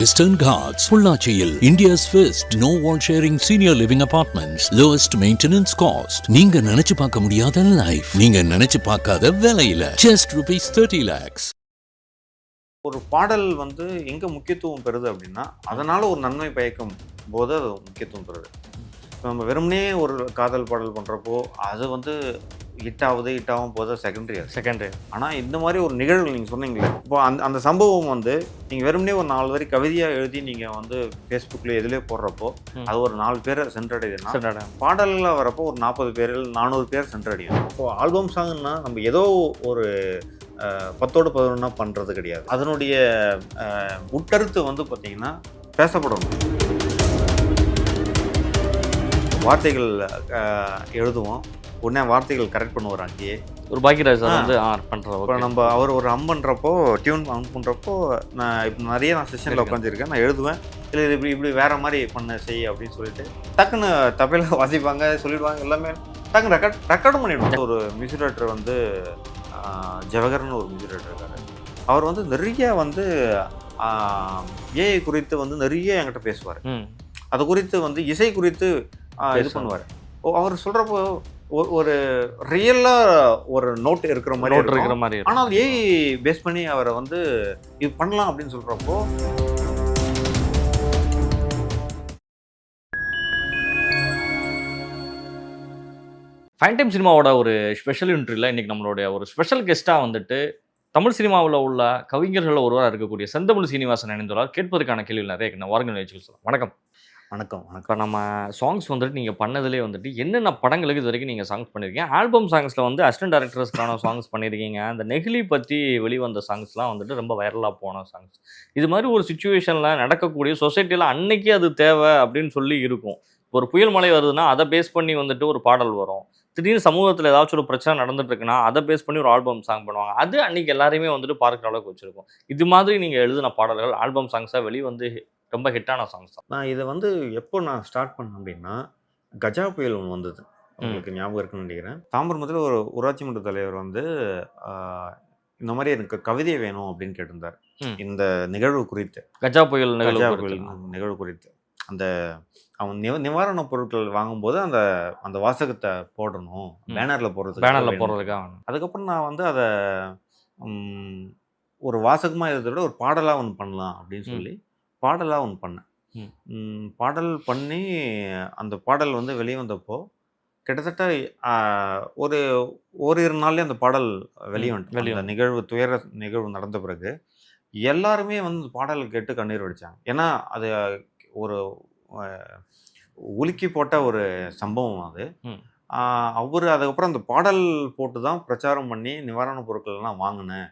Western Ghats, Pullachiyil, India's first no wall sharing senior living apartments, lowest maintenance cost. நீங்க நினைச்சு பார்க்க முடியாத life, நீங்க நினைச்சு பார்க்காத விலையில just ₹30 lakhs. ஒரு பாடல் எங்க முக்கியத்துவம் பெறுது அப்படின்னா அதனால ஒரு நன்மை பயக்கும் போது அது முக்கியத்துவம் பெறுது. இப்போ நம்ம வெறுமனே ஒரு காதல் பாடல் பண்ணுறப்போ அது ஹிட் ஆகும் போது செகண்டரி. ஆனால் இந்த மாதிரி ஒரு நிகழ்வு நீங்கள் சொன்னீங்களே, இப்போ அந்த சம்பவம் நீங்கள் வெறுமனே ஒரு 4 வரி கவிதையாக எழுதி நீங்கள் ஃபேஸ்புக்கில் எதுலேயே போடுறப்போ அது ஒரு 4 பேரை சென்றடையுதுன்னா பாடலில் வரப்போ ஒரு 40 பேர் 400 பேர் சென்றடையும். இப்போ ஆல்பம் சாங்னா நம்ம ஏதோ ஒரு 10ஓடு 11 பண்ணுறது கிடையாது. அதனுடைய உட்கருத்து பார்த்தீங்கன்னா பேசப்படணும். வார்த்தைகள் எழுதுவோம், உடனே வார்த்தைகள் கரெக்ட் பண்ணுவார். அங்கேயே ஒரு பாக்கியராஜ் சார் பண்ணுறோம். இப்போ நம்ம அவர் ஒரு பண்ணுறப்போ டியூன் பண்ணுறப்போ இப்போ நான் செஷனில் உட்காந்துருக்கேன், நான் எழுதுவேன், இல்லை இப்படி வேறு மாதிரி பண்ண செய் அப்படின்னு சொல்லிட்டு டக்குன்னு தப்பையில் வாசிப்பாங்க, சொல்லிடுவாங்க, எல்லாமே டக்குன்னு ரெக்கார்டும் பண்ணிவிடுவாங்க. ஒரு மியூசிக் டைரக்டர் ஜவஹர்னு ஒரு மியூசிக் டைரக்டர் இருக்காரு. அவர் நிறைய ஏஐ குறித்து நிறைய என்கிட்ட பேசுவார். அது குறித்து இசை குறித்து இது பண்ணுவார். அவர் சொல்கிறப்போ ஒரு ரியலாக ஒரு நோட் இருக்கிற மாதிரி, ஆனால் ஏஐ பேஸ் பண்ணி அவரை இது பண்ணலாம் அப்படின்னு சொல்கிறப்போ ஃபைன் டைம் சினிமாவோட ஒரு ஸ்பெஷல் இன்ட்ரியில் இன்றைக்கி நம்மளுடைய ஒரு ஸ்பெஷல் கெஸ்ட்டாக தமிழ் சினிமாவில் உள்ள கவிஞர்கள் ஒருவராக இருக்கக்கூடிய செந்தமிழ் சீனிவாசன் இணைந்துள்ளார். கேட்பதற்கான கேள்விகள் நிறைய இருக்கு. வாருங்கள் நிகழ்ச்சிகள் சொல்லலாம். வணக்கம். இப்போ நம்ம சாங்ஸ் நீங்கள் பண்ணதுலேயே என்னென்ன படங்களுக்கு இது வரைக்கும் நீங்கள் சாங்ஸ் பண்ணியிருக்கீங்க? ஆல்பம் சாங்ஸில் அசிஸ்டன்ட் டைரக்டர்ஸ்க்கான சாங்ஸ் பண்ணியிருக்கீங்க. அந்த நெகிழி பற்றி வெளிவந்த சாங்ஸ்லாம் ரொம்ப வைரலாக போன சாங்ஸ். இது மாதிரி ஒரு சுச்சுவேஷனில் நடக்கக்கூடிய சொசைட்டியில் அன்னைக்கு அது தேவை அப்படின்னு சொல்லி இருக்கும். ஒரு புயல் மழை வருதுன்னா அதை பேஸ் பண்ணி ஒரு பாடல் வரும். திடீர்னு சமூகத்தில் ஏதாச்சும் ஒரு பிரச்சனை நடந்துட்டு இருக்குன்னா அதை பேஸ் பண்ணி ஒரு ஆல்பம் சாங் பண்ணுவாங்க. அது அன்றைக்கி எல்லாரையுமே பார்க்குற அளவுக்கு வச்சுருக்கும். இது மாதிரி நீங்கள் எழுதின பாடல்கள் ஆல்பம் சாங்ஸாக ரொம்ப ஹிட்டான சாங்ஸ் தான். நான் இதை எப்போ நான் ஸ்டார்ட் பண்ணேன் அப்படின்னா, கஜா புயல் ஒன்று வந்தது, உங்களுக்கு ஞாபகம் இருக்குன்னு நினைக்கிறேன். தாம்பரத்தில் ஒரு ஊராட்சி மன்ற தலைவர் இந்த மாதிரி எனக்கு கவிதை வேணும் அப்படின்னு கேட்டிருந்தார். இந்த நிகழ்வு குறித்து, கஜா புயல் நிகழ்வு குறித்து அந்த அவன் நிவாரணப் பொருட்கள் வாங்கும்போது அந்த வாசகத்தை போடணும், பேனரில் போடுறதுக்காக. அதுக்கப்புறம் நான் அதை ஒரு வாசகமாக எழுத விட ஒரு பாடலாக ஒன்று பண்ணலாம் அப்படின்னு சொல்லி பாடலாக ஒன்று பண்ணேன். பாடல் பண்ணி அந்த பாடல் வெளியே வந்தப்போ கிட்டத்தட்ட ஓரிரு நாள்லேயே அந்த பாடல் வெளியே அந்த நிகழ்வு துயர நிகழ்வு நடந்த பிறகு எல்லாருமே பாடல் கேட்டு கண்ணீர் வடித்தாங்க. ஏன்னா அது ஒரு உலுக்கி போட்ட ஒரு சம்பவம் அது. அவர் அதுக்கப்புறம் அந்த பாடல் போட்டு தான் பிரச்சாரம் பண்ணி நிவாரணப் பொருட்கள்லாம் வாங்கினேன்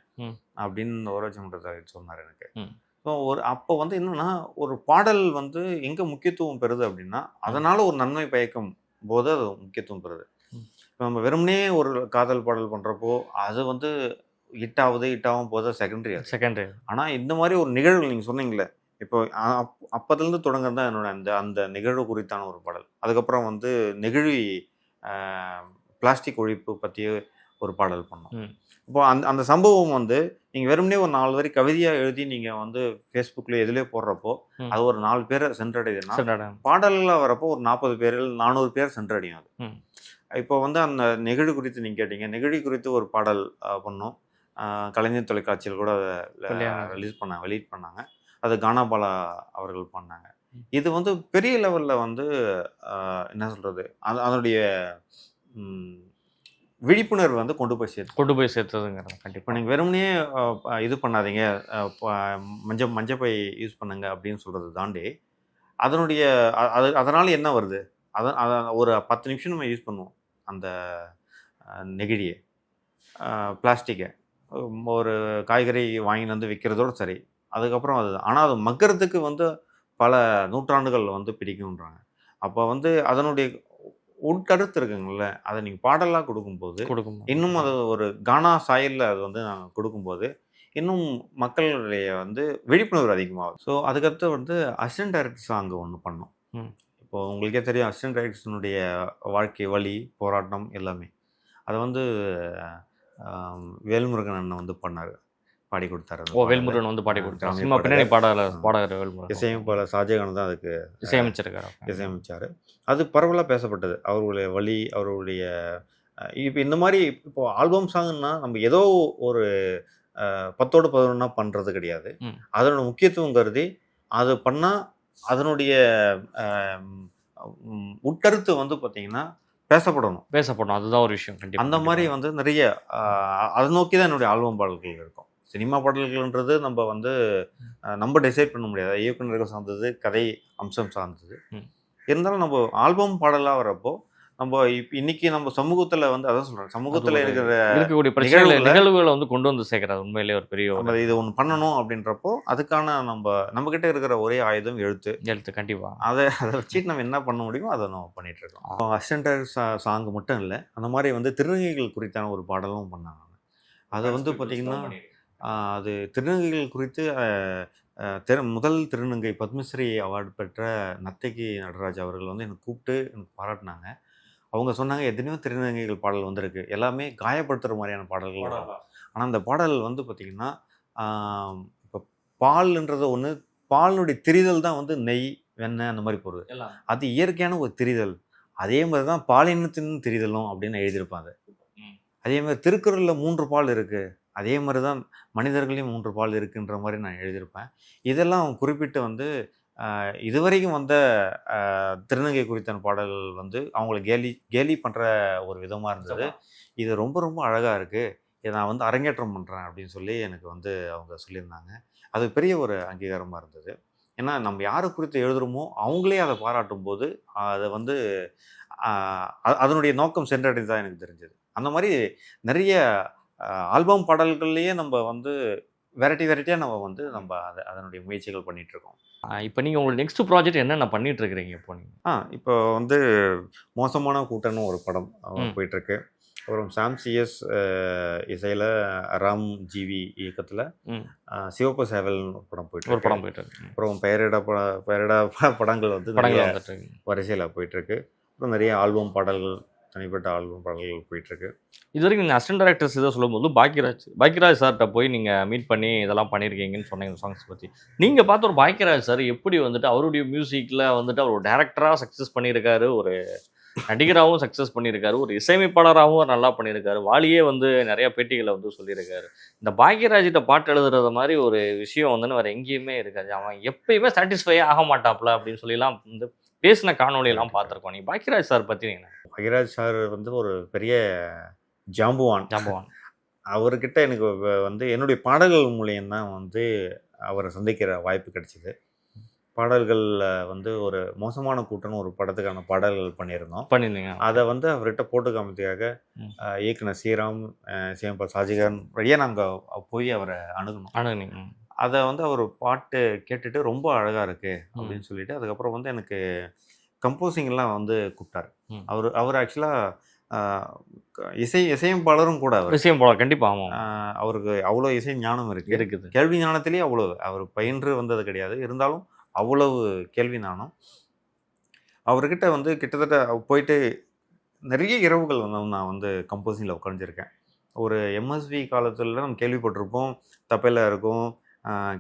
அப்படின்னு ஊராட்சி மன்ற சொன்னார் எனக்கு. ஸோ அப்போ என்னன்னா ஒரு பாடல் எங்கே முக்கியத்துவம் பெறுது அப்படின்னா அதனால ஒரு நன்மை பயக்கும் போது அது முக்கியத்துவம் பெறுது. இப்போ நம்ம வெறுமனே ஒரு காதல் பாடல் பண்ணுறப்போ அது ஹிட் ஆகும் போது செகண்டரி. ஆனால் இந்த மாதிரி ஒரு நிகழ்வு நீங்கள் சொன்னீங்களே, இப்போ அப்போதுலேருந்து தொடங்குறது தான் என்னோட அந்த நிகழ்வு குறித்தான ஒரு பாடல். அதுக்கப்புறம் நெகிழி பிளாஸ்டிக் ஒழிப்பு பற்றிய ஒரு பாடல் பண்ணோம். இப்போ அந்த சம்பவம் நீங்கள் வெறுமனே ஒரு 4 வரி கவிதையாக எழுதி நீங்கள் ஃபேஸ்புக்கில் எதுலேயே போடுறப்போ அது ஒரு 4 பேரை சென்றடையுதுன்னா பாடலில் வரப்போ ஒரு 40 பேர் 400 பேர் சென்றடையும் அது. இப்போ அந்த நெகிழி குறித்து நீங்கள் கேட்டீங்க, நெகிழி குறித்து ஒரு பாடல் பண்ணோம். கலைஞர் தொலைக்காட்சியில் கூட வெளியிட் பண்ணாங்க. அது கானாபாலா அவர்கள் பண்ணாங்க. இது பெரிய லெவலில் என்ன சொல்கிறது, அதனுடைய விழிப்புணர்வு கொண்டு போய் சேர்த்ததுங்கிறது கண்டிப்பாக. நீங்கள் வெறுமனே இது பண்ணாதீங்க, மஞ்சப்பை யூஸ் பண்ணுங்க அப்படின்னு சொல்கிறது தாண்டி அதனால் என்ன வருது, ஒரு 10 நிமிஷம் நம்ம யூஸ் பண்ணுவோம் அந்த நெகிழியை, பிளாஸ்டிக்கை. ஒரு காய்கறி வாங்கிட்டு விற்கிறதோடு சரி, அதுக்கப்புறம் ஆனால் அது மக்கறதுக்கு பல நூற்றாண்டுகள் பிடிக்கும்ன்றாங்க. அப்போ அதனுடைய உட்கருத்து இருக்குங்கள்ல, அதை நீங்கள் பாடலாக கொடுக்கும்போது இன்னும் அது ஒரு கானா சாயலில் அது நாங்கள் கொடுக்கும்போது இன்னும் மக்களுடைய விழிப்புணர்வு அதிகமாகும். ஸோ அதுக்கடுத்து அசிஸ்டன்ட் டைரக்டர் சாங் ஒன்று பண்ணோம். இப்போது உங்களுக்கே தெரியும், அசிஸ்டன்ட் டைரக்டர்ஸினுடைய வாழ்க்கை வழி போராட்டம் எல்லாமே அதை வேல்முருகன் அண்ணன் பண்ணார். பாடி கொடுத்தாரு. வேல்முருகன் வந்து பாடி கொடுத்தாரு. கிராமிய சினிமா பின்னணி பாடகர் வேல்முருகன். இசையமைப்பாளர் ஷாஜகான் தான் அதுக்கு இசையமைச்சிருக்காரு. அது பரவலாக பேசப்பட்டது. அவர்களுடைய வழி, அவர்களுடைய இப்போ இந்த மாதிரி இப்போ ஆல்பம் சாங்னா நம்ம ஏதோ ஒரு 10ஓடு 11 பண்ணுறது கிடையாது. அதனோட முக்கியத்துவம் கருதி அது பண்ணால் அதனுடைய உட்கருத்து வந்து பார்த்தீங்கன்னா பேசப்படணும். அதுதான் ஒரு விஷயம். அந்த மாதிரி வந்து நிறைய அதை நோக்கி தான் என்னுடைய ஆல்பம் பாடல்கள் இருக்கும். சினிமா பாடல்கள்ன்றது நம்ம வந்து நம்ம டிசைட் பண்ண முடியாது. இயக்குநர்கள் சார்ந்தது, கதை அம்சம் சார்ந்தது. இருந்தாலும் நம்ம ஆல்பம் பாடலாக வரப்போ நம்ம இன்னைக்கு நம்ம சமூகத்துல வந்து அதான் சொல்றேன், சமூகத்துல இருக்கக்கூடிய நிகழ்வுகளை வந்து கொண்டு வந்து சேர்க்கறது உண்மையிலேயே ஒரு பெரிய இது ஒன்று பண்ணணும் அப்படின்றப்போ அதுக்கான நம்ம கிட்ட இருக்கிற ஒரே ஆயுதம் எழுத்து. கண்டிப்பா அதை வச்சுட்டு நம்ம என்ன பண்ண முடியுமோ அதை நம்ம பண்ணிட்டு இருக்கோம். அசிஸ்டன்ட் சாங் மட்டும் இல்லை, அந்த மாதிரி வந்து திருநங்கைகள் குறித்தான ஒரு பாடலும் பண்ணாங்க. அதை வந்து பார்த்தீங்கன்னா அது திருநங்கைகள் குறித்து முதல் திருநங்கை பத்மஸ்ரீ அவார்டு பெற்ற நர்த்தகி நடராஜ் அவர்கள் வந்து எனக்கு கூப்பிட்டு எனக்கு பாராட்டினாங்க. அவங்க சொன்னாங்க, எத்தனையோ திருநங்கைகள் பாடல் வந்திருக்கு, எல்லாமே காயப்படுத்துகிற மாதிரியான பாடல்கள் வரும். ஆனால் அந்த பாடல் வந்து பார்த்திங்கன்னா இப்போ பால்ன்றது ஒன்று, பாலினுடைய திரிதல் தான் வந்து நெய், வெண்ணெய் அந்த மாதிரி போகிறது. அது இயற்கையான ஒரு திரிதல். அதே மாதிரி தான் பாலினத்தின் திரிதலும் அப்படின்னு எழுதியிருப்பாங்க. அதே மாதிரி திருக்குறளில் 3 பால் இருக்குது, அதே மாதிரி தான் மனிதர்களையும் 3 பால் இருக்குன்ற மாதிரி நான் எழுதியிருப்பேன். இதெல்லாம் குறிப்பிட்டு வந்து இதுவரைக்கும் வந்த திருநங்கை குறித்தான பாடல்கள் வந்து அவங்கள கேலி பண்ணுற ஒரு விதமாக இருந்தது. இது ரொம்ப ரொம்ப அழகாக இருக்குது, இதை நான் வந்து அரங்கேற்றம் பண்ணுறேன் அப்படின்னு சொல்லி எனக்கு வந்து அவங்க சொல்லியிருந்தாங்க. அது பெரிய ஒரு அங்கீகாரமாக இருந்தது. ஏன்னா நம்ம யாரை குறித்து எழுதுகிறோமோ அவங்களே அதை பாராட்டும் போது அதை வந்து அதனுடைய நோக்கம் சென்றடைந்ததாக எனக்கு தெரிஞ்சது. அந்த மாதிரி நிறைய ஆல்பம் பாடல்கள்லேயே நம்ம வந்து வெரைட்டியாக நம்ம அதனுடைய முயற்சிகள் பண்ணிகிட்ருக்கோம். இப்போ நீங்கள் உங்களோட நெக்ஸ்ட் ப்ராஜெக்ட் என்னென்ன பண்ணிட்டு இருக்கிறீங்க? இப்போ வந்து மோசமான கூட்டம்னு ஒரு படம் போயிட்டுருக்கு. அப்புறம் சாம் சிஎஸ் இசையில் ராம் ஜிவி இயக்கத்தில் சிவப்பு சேவல்னு ஒரு படம் போயிட்டு. அப்புறம் பெயரிடா படங்கள் வந்து நிறைய வரிசையில் போயிட்டுருக்கு. அப்புறம் நிறைய ஆல்பம் பாடல்கள், தனிப்பட்ட ஆல்பம் பாடல்கள் போயிட்டுருக்கு. இது வரைக்கும் நீங்கள் அசிஸ்டன்ட் டைரக்டர்ஸ் இதை சொல்லும்போது பாக்கியராஜ் சார்கிட்ட போய் நீங்கள் மீட் பண்ணி இதெல்லாம் பண்ணியிருக்கீங்கன்னு சொன்னீங்க இந்த சாங்ஸ் பற்றி. நீங்கள் பார்த்த ஒரு பாக்கியராஜ் சார் எப்படி வந்துட்டு அவருடைய மியூசிக்கில் வந்துட்டு அவர் ஒரு டேரக்டராக சக்ஸஸ் பண்ணியிருக்காரு, ஒரு நடிகராகவும் சக்ஸஸ் பண்ணியிருக்காரு, ஒரு இசையமைப்பாளராகவும் நல்லா பண்ணியிருக்காரு. வாலியே வந்து நிறைய பேட்டிகளை வந்து சொல்லியிருக்காரு. இந்த பாக்கியராஜிட்ட பாட்டு எழுதுறது மாதிரி ஒரு விஷயம் வந்து வேறு எங்கேயுமே இருக்காது. அவன் எப்பயுமே சாட்டிஸ்ஃபையே ஆக மாட்டாப்ல அப்படின்னு சொல்லிலாம் வந்து பேசின காணொலியெல்லாம் பார்த்துருக்கோம். நீங்கள் பாக்கியராஜ் சார் பற்றி நீங்கள்? பாக்கியராஜ் சார் வந்து ஒரு பெரிய ஜாம்புவான். அவர்கிட்ட எனக்கு வந்து என்னுடைய பாடல்கள் மூலியம்தான் வந்து அவரை சந்திக்கிற வாய்ப்பு கிடைச்சிது. பாடல்களில் வந்து ஒரு மோசமான கூட்டம்னு ஒரு படத்துக்கான பாடல்கள் பண்ணியிருந்தீங்க. அதை வந்து அவர்கிட்ட போட்டு காமிக்கிறதுக்காக இயக்குனர் ஸ்ரீராம், இசையமைப்பாளர் ஷாஜகான் வழியாக நாங்கள் போய் அவரை அணுகணும். அதை வந்து அவர் பாட்டு கேட்டுட்டு ரொம்ப அழகாக இருக்குது அப்படின்னு சொல்லிட்டு அதுக்கப்புறம் வந்து எனக்கு கம்போசிங்லாம் வந்து கூப்பிட்டாரு. அவர் ஆக்சுவலாக இசையமைப்பாளரும் கூட. இசையமைப்பாளர் கண்டிப்பாக. அவருக்கு அவ்வளோ இசை ஞானம் இருக்குது. கேள்வி ஞானத்திலேயே அவ்வளோ அவர் பயின்று வந்தது கிடையாது, இருந்தாலும் அவ்வளவு கேள்வி ஞானம். அவர்கிட்ட வந்து கிட்டத்தட்ட போயிட்டு நிறைய இரவுகள் வந்து நான் வந்து கம்போசிங்கில் உட்காந்துருக்கேன். ஒரு எம்எஸ்வி காலத்தில் நம்ம கேள்விப்பட்டிருப்போம், தப்பையில் இருக்கும்,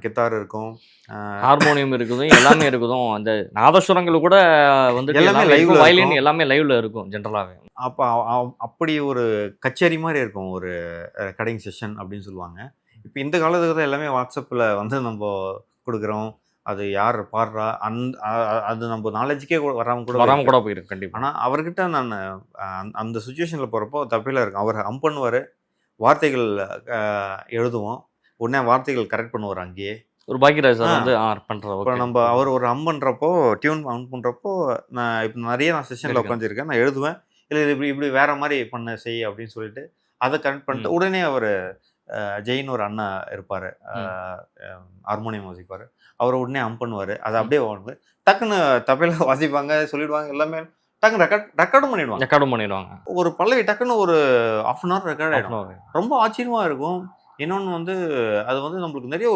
கித்தார் இருக்கும், ஹார்மோனியம் இருக்குதோ, எல்லாமே இருக்குதோ, அந்த நாதஸ்வரங்கள் கூட வந்து எல்லாமே லைவ், வயலின் எல்லாமே லைவ்ல இருக்கும் ஜென்ரலாகவே. அப்போ அப்படி ஒரு கச்சேரி மாதிரி இருக்கும், ஒரு ரெக்கார்டிங் செஷன் அப்படின்னு சொல்லுவாங்க. இப்போ இந்த காலத்துக்கு எல்லாமே வாட்ஸ்அப்பில் வந்து நம்ம கொடுக்குறோம், அது யார் பாடுறா அது நம்ம நாலேஜுக்கே வராமல் கூட போயிருக்கு கண்டிப்பாக. ஆனால் அவர்கிட்ட நான் அந்த சுச்சுவேஷனில் போகிறப்போ தப்பையில் இருக்கும். அவர் ஹம் பண்ணுவார், வார்த்தைகள் எழுதுவோம், உடனே வார்த்தைகள் கரெக்ட் பண்ணுவார் அங்கேயே. ஒரு பாக்கியராஜ் சார் வந்து பண்ணுறோம். இப்போ நம்ம அவர் ஒரு ஹம் பண்ணுறப்போ, டியூன் ஹம் பண்ணுறப்போ, நான் இப்போ நிறைய செஷனில் உட்காந்துருக்கேன், நான் எழுதுவேன், இல்லை இப்படி வேற மாதிரி பண்ண செய் அப்படின்னு சொல்லிட்டு அதை கரெக்ட் பண்ணிட்டு உடனே அவர் ஜெயின் ஒரு அண்ணா இருப்பார், ஹார்மோனியம் வாசிப்பார், அவரை உடனே ஹம் பண்ணுவார். அதை அப்படியே டக்குன்னு தப்பையில் வாசிப்பாங்க, சொல்லிடுவாங்க, எல்லாமே டக்குன்னு ரெக்கார்டும் பண்ணிடுவாங்க. ஒரு பல்லவி டக்குன்னு ஒரு 1/2 hour ரெக்கார்ட் ஆகிடும். ரொம்ப ஆச்சரியமாக இருக்கும். இன்னொன்று வந்து அது வந்து நம்மளுக்கு நிறைய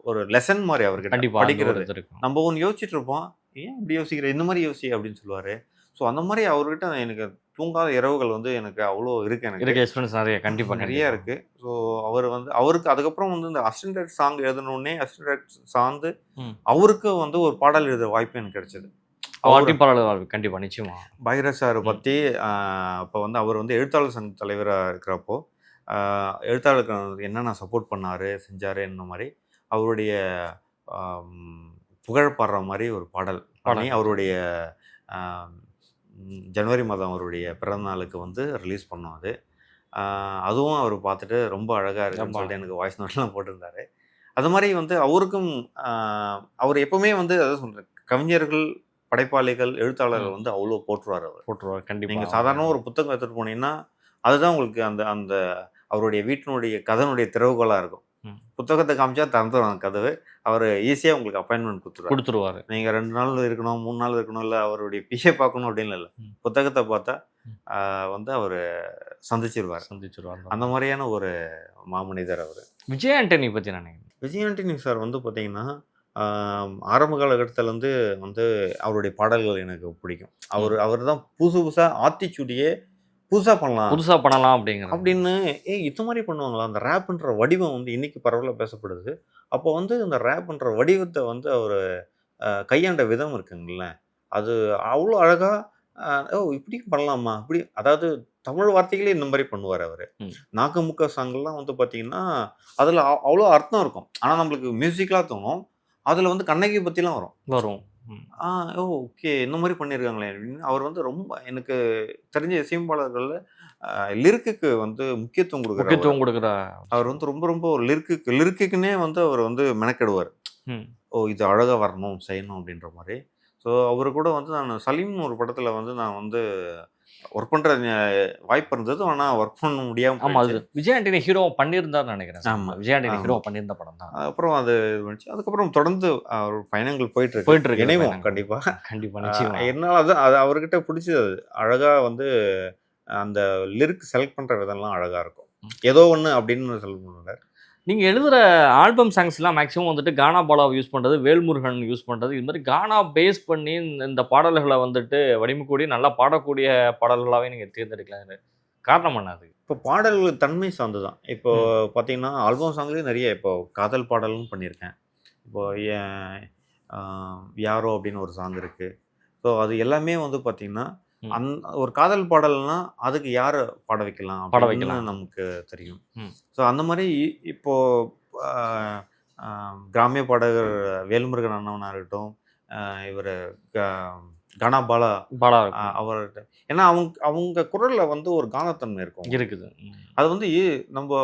ஒரு லெசன் மாதிரி அவர்கிட்ட படிக்கிறது. நம்ம ஒன்று யோசிச்சுட்டு இருப்போம், ஏன் இப்படி யோசிக்கிற, இந்த மாதிரி யோசி அப்படின்னு சொல்லுவார். ஸோ அந்த மாதிரி அவர்கிட்ட எனக்கு தூங்காத இரவுகள் வந்து எனக்கு அவ்வளோ இருக்கு. எனக்கு எக்ஸ்பீரியன்ஸ் நிறைய கண்டிப்பாக நிறைய இருக்கு. ஸோ அவர் வந்து அவருக்கு அதுக்கப்புறம் வந்து இந்த அசிஸ்டன்ட் சாங் எழுதணுன்னே அசிஸ்டன்ட் சார்ந்து அவருக்கு வந்து ஒரு பாடல் எழுத வாய்ப்பு எனக்கு கிடைச்சது. கண்டிப்பா நிச்சயமா பைரஸ் சார் பற்றி இப்போ வந்து அவர் வந்து எழுத்தாளர் சங்க தலைவராக இருக்கிறப்போ எழுத்தாளருக்கு என்னென்ன சப்போர்ட் பண்ணார் செஞ்சார் என்ன மாதிரி அவருடைய புகழ் பாடுற மாதிரி ஒரு பாடல் பண்ணி அவருடைய ஜனவரி மாதம் அவருடைய பிறந்த நாளுக்கு வந்து ரிலீஸ் பண்ணோம். அதுவும் அவர் பார்த்துட்டு ரொம்ப அழகாக இருக்குன்னு சொல்லிட்டு எனக்கு வாய்ஸ் நோட்லாம் போட்டிருந்தாரு. அது மாதிரி வந்து அவருக்கும் அவர் எப்பவுமே வந்து அதான் சொல்கிறேன், கவிஞர்கள் படைப்பாளிகள் எழுத்தாளர்கள் வந்து அவ்வளோ போட்டுருவார். கண்டிப்பாக நீங்கள் சாதாரண ஒரு புத்தகம் எடுத்துகிட்டு போனீங்கன்னா அதுதான் உங்களுக்கு அந்த அந்த அவருடைய வீட்டினுடைய கதனுடைய திறவுகோலாக இருக்கும். புத்தகத்தை காமிச்சா திறந்துடும் அந்த கதவு. அவர் ஈஸியாக உங்களுக்கு அப்பாயின்மெண்ட் கொடுத்துருவார். நீங்கள் 2 நாள் இருக்கணும் 3 நாள் இருக்கணும், இல்லை அவருடைய பிஏ பார்க்கணும் அப்படின்னு இல்லை, புத்தகத்தை பார்த்தா வந்து அவர் சந்திச்சிருவார். அந்த மாதிரியான ஒரு மாமனிதர் அவர். விஜய் ஆண்டனி பற்றி நான் விஜய் ஆண்டனி சார் வந்து பார்த்தீங்கன்னா ஆரம்ப காலகட்டத்திலேருந்து வந்து அவருடைய பாடல்கள் எனக்கு பிடிக்கும். அவர் தான் புதுசாக ஆத்திச்சூடியே புதுசாக பண்ணலாம் அப்படின்னு இது மாதிரி பண்ணுவாங்களா. அந்த ரேப்புன்ற வடிவம் வந்து இன்னைக்கு பரவலாக பேசப்படுது. அப்போ வந்து இந்த ரேப்புன்ற வடிவத்தை வந்து அவர் கையாண்ட விதம் இருக்குங்கள, அது அவ்வளோ அழகாக இப்படி பண்ணலாமா அப்படி, அதாவது தமிழ் வார்த்தைகளே இந்த மாதிரி பண்ணுவார் அவர். நாக்குமுக்க சாங்கெல்லாம் வந்து பார்த்தீங்கன்னா அதில் அவ்வளோ அர்த்தம் இருக்கும். ஆனால் நம்மளுக்கு மியூசிக்கலாக தோணும், அதில் வந்து கண்ணகி பற்றிலாம் வரும். ஓகே இந்த மாதிரி பண்ணியிருக்காங்களே அப்படின்னு அவர் வந்து ரொம்ப எனக்கு தெரிஞ்ச இசையமைப்பாளர்களில் லிரிக்குக்கு வந்து முக்கியத்துவம் கொடுக்குற அவர் வந்து ரொம்ப ரொம்ப ஒரு லிரிக்குன்னே வந்து அவர் வந்து மெனக்கெடுவார். இது அழகாக வரணும் செய்யணும் அப்படின்ற மாதிரி. ஸோ அவரு கூட வந்து நான் சலீம்னு ஒரு படத்தில் வந்து நான் வந்து ஒர்க் பண்ணுற வாய்ப்பு இருந்தது. ஆனால் ஒர்க் பண்ண முடியாமல் விஜய் ஆண்டனி ஹீரோ பண்ணியிருந்தார்னு நினைக்கிறேன். ஆமாம், விஜய் ஆண்டனி ஹீரோ பண்ணியிருந்த படம் தான். அப்புறம் அது வந்துச்சு. அதுக்கப்புறம் தொடர்ந்து அவர் பயணங்கள் போயிட்டு இருக்கு. இணைவோம் கண்டிப்பாக. என்னால் அது அவர்கிட்ட பிடிச்சது அது அழகாக வந்து அந்த லிரிக் செலக்ட் பண்ணுற விதம்லாம் அழகாக இருக்கும். ஏதோ ஒன்று அப்படின்னு செலக்ட் பண்ணுறாரு. நீங்கள் எழுதுகிற ஆல்பம் சாங்ஸ்லாம் மேக்ஸிமம் வந்துட்டு கானா பாலாவை யூஸ் பண்ணுறது, வேல்முருகன் யூஸ் பண்ணுறது, இது மாதிரி கானா பேஸ் பண்ணி இந்த பாடல்களை வந்துட்டு வடிவக்கூடிய நல்லா பாடக்கூடிய பாடல்களாகவே நீங்கள் தேர்ந்தெடுக்கலாம். காரணம் என்ன அது? இப்போ பாடல்கள் தன்மை சார்ந்து தான். இப்போ பார்த்தீங்கன்னா ஆல்பம் சாங்லேயும் நிறைய இப்போ காதல் பாடலும் பண்ணியிருக்கேன். இப்போ யாரோ அப்படின்னு ஒரு சாங் இருக்குது. ஸோ அது எல்லாமே வந்து பார்த்தீங்கன்னா ஒரு காதல் பாடல்னா அதுக்கு யாரை பாட வைக்கலாம் நமக்கு தெரியும். ஸோ அந்த மாதிரி இப்போ கிராமிய பாடகர் வேல்முருகன் அண்ணவனாக இருக்கட்டும், இவர் கானா பாலா அவர்கிட்ட, ஏன்னா அவங்க குரலில் வந்து ஒரு கானத்தன்மை இருக்குது. அது வந்து நம்ம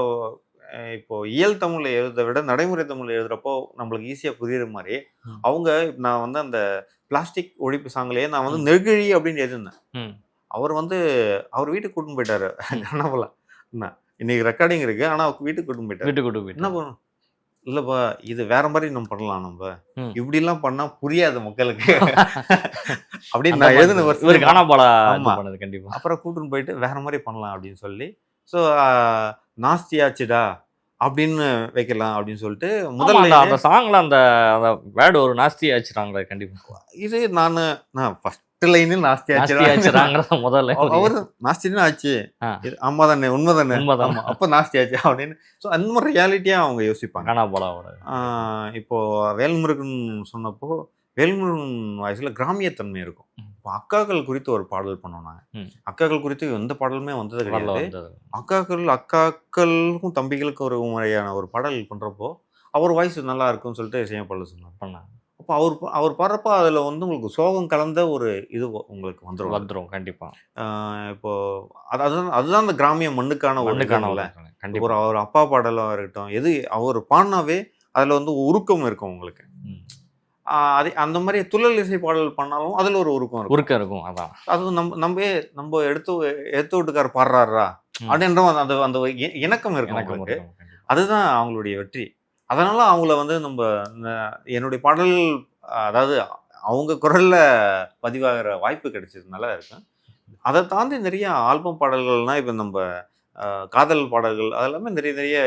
இப்போ இயல் தமிழில் எழுத விட நடைமுறை தமிழில் எழுதுறப்போ நம்மளுக்கு ஈஸியாக புரியுற மாதிரி அவங்க நான் வந்து அந்த பிளாஸ்டிக் ஒழிப்பு சாங்லேயே நான் வந்து நெருகழி அப்படின்னு எழுதிருந்தேன். அவர் வந்து அவர் வீட்டுக்கு கூட்டின்னு போயிட்டாரு. கனவுல இன்னைக்கு ரெக்கார்டிங் இருக்கு, ஆனால் அவர் வீட்டுக்கு கூட்டின்னு போயிட்டாரு. என்ன பண்ணணும் இல்லைப்பா, இது வேற மாதிரி நம்ம பண்ணலாம், நம்ம இப்படிலாம் பண்ணா புரியாது மக்களுக்கு அப்படின்னு நான் எழுதின கண்டிப்பா. அப்புறம் கூட்டின்னு போயிட்டு வேற மாதிரி பண்ணலாம் அப்படின்னு சொல்லி, ஸோ நாஸ்தியாச்சுடா அப்படின்னு வைக்கலாம் அப்படின்னு சொல்லிட்டு முதல்ல அந்த சாங்ல அந்த வேர்டு ஒரு நாஸ்தி ஆச்சுறாங்க. கண்டிப்பா இது நான் ஃபர்ஸ்ட் லைனில் நாஸ்தி ஆச்சுறாங்க. முதல்ல அவர் நாஸ்தின்னு ஆச்சு, ஆமா தானே உண்மை தானே, அப்போ நாஸ்தி ஆச்சு அப்படின்னு. ஸோ அந்த மாதிரி ரியாலிட்டியாக அவங்க யோசிப்பாங்க. இப்போ வேல்முருகன் சொன்னப்போ வேல்முருகன் வாய்ஸில் கிராமியத்தன்மை இருக்கும். இப்போ அக்காக்கள் குறித்து ஒரு பாடல் பண்ணோம் நாங்கள். அக்காக்கள் குறித்து எந்த பாடலுமே வந்தது கிடையாது. அக்காக்களுக்கும் தம்பிகளுக்கும் ஒரு முறையான ஒரு பாடல் பண்ணுறப்போ அவர் வாய்ஸ் நல்லா இருக்குன்னு சொல்லிட்டு இசையமைப்பாளர் சொன்னார். அப்போ அவர் பாடுறப்போ அதில் வந்து உங்களுக்கு சோகம் கலந்த ஒரு இது உங்களுக்கு வந்துடும் கண்டிப்பாக. இப்போ அதுதான் அந்த கிராமிய மண்ணுக்கான ஒரு அவர் அப்பா பாடலாக இருக்கட்டும், எது அவர் பாடினாவே அதில் வந்து உருக்கம் இருக்கும் உங்களுக்கு. அதே அந்த மாதிரி துள்ளல் இசை பாடல் பண்ணாலும் அதில் ஒரு உருக்கம் இருக்கும். அதான் அது நம்ம எடுத்து வீட்டுக்கார பாடுறாரா அப்படின்ற அந்த இணக்கம் இருக்கும் அவங்களுக்கு. அதுதான் அவங்களுடைய வெற்றி. அதனால அவங்கள வந்து நம்ம என்னுடைய பாடல் அதாவது அவங்க குரல்ல பதிவாகிற வாய்ப்பு கிடைச்சதுனால இருக்கும். அதை தாண்டி நிறைய ஆல்பம் பாடல்கள்லாம் இப்போ நம்ம காதல் பாடல்கள் அதெல்லாமே நிறைய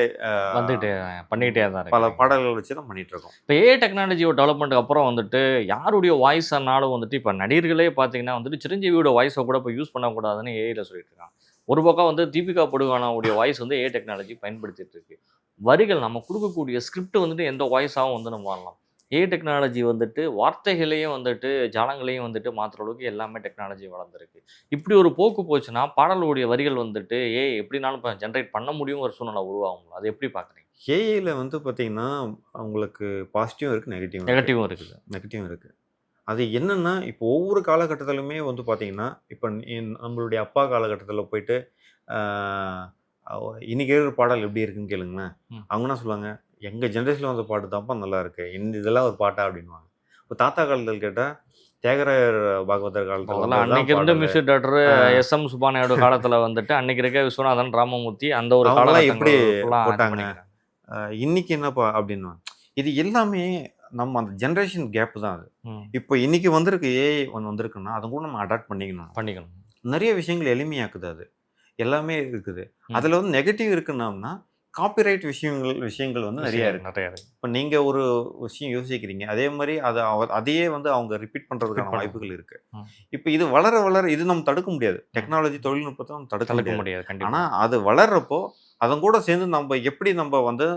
வந்துட்டு பண்ணிக்கிட்டே தான் பல இருக்கு. பாடல்கள் வச்சு தான் பண்ணிட்டு இருக்கோம். இப்போ ஏஐ டெக்னாலஜியோட டெவலப்மெண்ட்டுக்கு அப்புறம் வந்துட்டு யாருடைய வாய்ஸ் ஆனாலும் வந்துட்டு இப்போ நடிகர்களே பார்த்தீங்கன்னா வந்துட்டு சிரஞ்சீவியோட வாய்ஸை கூட இப்போ யூஸ் பண்ணக்கூடாதுன்னு ஏஐல சொல்லிட்டு இருக்காங்க. ஒரு பக்கம் வந்து தீபிகா படுகோனாவுடைய வாய்ஸ் வந்து ஏஐ டெக்னாலஜி பயன்படுத்திட்டு இருக்கு. வரிகள் நம்ம கொடுக்கக்கூடிய ஸ்கிரிப்ட் வந்துட்டு எந்த வாய்ஸாகவும் வந்து நம்ம வாழலாம். ஏஐ டெக்னாலஜி வந்துட்டு வார்த்தைகளையும் வந்துட்டு ஜாலங்களையும் வந்துட்டு மாற்றுற அளவுக்கு எல்லாமே டெக்னாலஜி வளர்ந்துருக்கு. இப்படி ஒரு போக்கு போச்சுன்னா பாடலுடைய வரிகள் வந்துட்டு ஏஐ எப்படினாலும் இப்போ ஜென்ரேட் பண்ண முடியுங்கிற சூழ்நிலை உருவாகும். அது எப்படி பார்க்குறீங்க? ஏஐல வந்து பார்த்தீங்கன்னா உங்களுக்கு பாசிட்டிவும் இருக்குது, நெகட்டிவும் இருக்குது. நெகட்டிவும் இருக்குது. அது என்னன்னா இப்போ ஒவ்வொரு காலகட்டத்திலுமே வந்து பார்த்தீங்கன்னா இப்போ நம்மளுடைய அப்பா காலகட்டத்தில் போயிட்டு இன்னைக்கு இருக்கிற பாடல் எப்படி இருக்குன்னு கேளுங்களேன். அவங்க என்ன சொல்லுவாங்க, எங்கள் ஜென்ரேஷனில் வந்த பாட்டு தான்ப்பா நல்லா இருக்கு, இதெல்லாம் ஒரு பாட்டா அப்படின்வாங்க. இப்போ தாத்தா காலத்தில் கேட்டால் தியாகராயர் பாகவதர் காலத்தில் அன்னைக்கு இருந்த மியூசிக் டைரக்டர் எஸ்.எம். சுப்பானாயோட காலத்தில் வந்துட்டு அன்னைக்கு இருக்க விஸ்வநாதன் ராமமூர்த்தி அந்த ஒரு காலம் எப்படி போட்டாங்க, இன்னைக்கு என்னப்பா அப்படின்வாங்க. இது எல்லாமே நம்ம அந்த ஜென்ரேஷன் கேப் தான் அது. இப்போ இன்னைக்கு வந்திருக்கு ஏஐ ஒன்று வந்திருக்குன்னா அதை கூட நம்ம அடாப்ட் பண்ணிக்கணும். நிறைய விஷயங்கள் எளிமையாக்குது, அது எல்லாமே இருக்குது. அதில் வந்து நெகட்டிவ் இருக்குன்னா காப்பிரைட் விஷயங்கள் வந்து நிறைய இருக்கு. இப்போ நீங்கள் ஒரு விஷயம் யோசிக்கிறீங்க, அதே மாதிரி அதையே வந்து அவங்க ரிப்பீட் பண்ணுறதுக்கான வாய்ப்புகள் இருக்கு. இப்போ இது வளர வளர இது நம்ம தடுக்க முடியாது, டெக்னாலஜி தொழில்நுட்பத்தை நம்ம தடுக்க முடியாது. ஆனால் அது வளர்றப்போ அதன் கூட சேர்ந்து நம்ம எப்படி நம்ம வந்து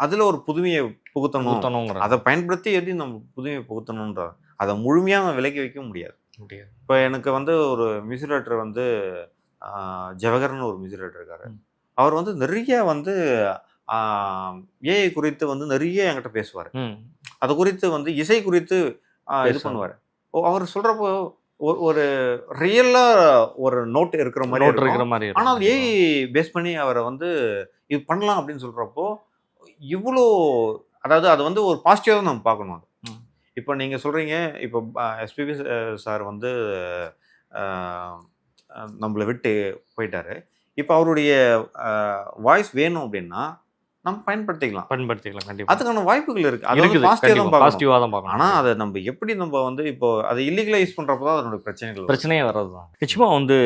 அதில் ஒரு புதுமையை புகுத்தணும், அதை பயன்படுத்தி எப்படி நம்ம புதுமையை புகுத்தணுன்ற அதை முழுமையாக விலக்கி வைக்க முடியாது. இப்போ எனக்கு வந்து ஒரு மியூசிக் டைரக்டர் வந்து ஜவஹர்னு ஒரு மியூசிக் டைரக்டர் இருக்காரு. அவர் வந்து நிறைய வந்து ஏஐ குறித்து வந்து நிறைய என்கிட்ட பேசுவார். அது குறித்து வந்து இசை குறித்து இது பண்ணுவார். அவர் சொல்கிறப்போ ஒரு ரியலாக ஒரு நோட் இருக்கிற மாதிரி, ஆனால் ஏஐ பேஸ் பண்ணி அவரை வந்து இது பண்ணலாம் அப்படின்னு சொல்கிறப்போ இவ்வளோ, அதாவது அது வந்து ஒரு பாசிட்டிவாக தான் நம்ம பார்க்கணும். அது இப்போ நீங்கள் சொல்கிறீங்க, இப்போ எஸ்பிபி சார் வந்து நம்மளை விட்டு போயிட்டாரு. இப்போ அவருடைய வாய்ஸ் வேணும் அப்படின்னா நம்ம பயன்படுத்திக்கலாம் கண்டிப்பாக. அதுக்கான வாய்ப்புகள் இருக்குது. அது வந்து பாசிட்டிவாக தான் பார்க்கணும். ஆனால் அதை நம்ம எப்படி நம்ம வந்து இப்போ அதை இல்லீகலாக யூஸ் பண்ணுறப்போ தான் அதனுடைய பிரச்சனையே வர்றது தான். நிச்சயமாக வந்து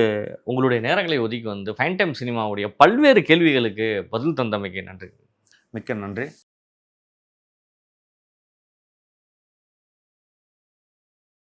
உங்களுடைய நேரங்களை ஒதுக்கி வந்து ஃபைன் டைம் சினிமாவுடைய பல்வேறு கேள்விகளுக்கு பதில் தந்தமைக்கு நன்றி. மிக்க நன்றி.